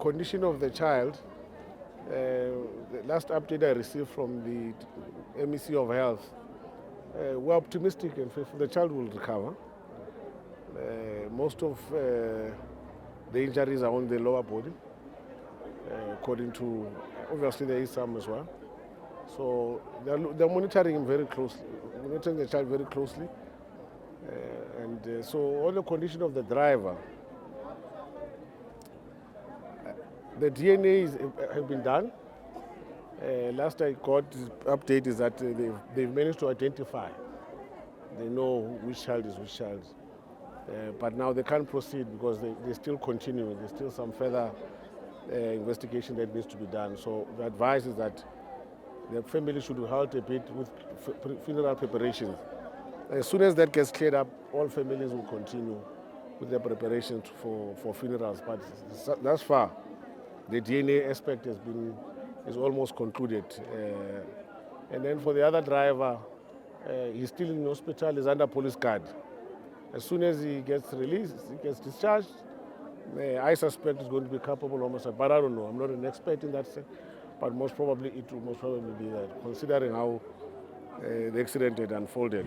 condition of the child, the last update I received from the MEC of Health, we're optimistic and the child will recover. Most of the injuries are on the lower body, according to, obviously there is some as well. So they're monitoring him very closely, monitoring the child very closely. So on the condition of the driver, the DNA have been done. Last I got update is that they've managed to identify. They know which child is which child. But now they can't proceed because they're still continuing. There's still some further investigation that needs to be done. So the advice is that the family should halt a bit with funeral preparations. As soon as that gets cleared up, all families will continue with their preparations for funerals. But thus far, the DNA aspect is almost concluded. And then for the other driver, he's still in hospital, he's under police guard. As soon as he gets released, he gets discharged, I suspect he's going to be culpable homicide, but I don't know. I'm not an expert in that sense, but most probably it will most probably be that, considering how the accident had unfolded.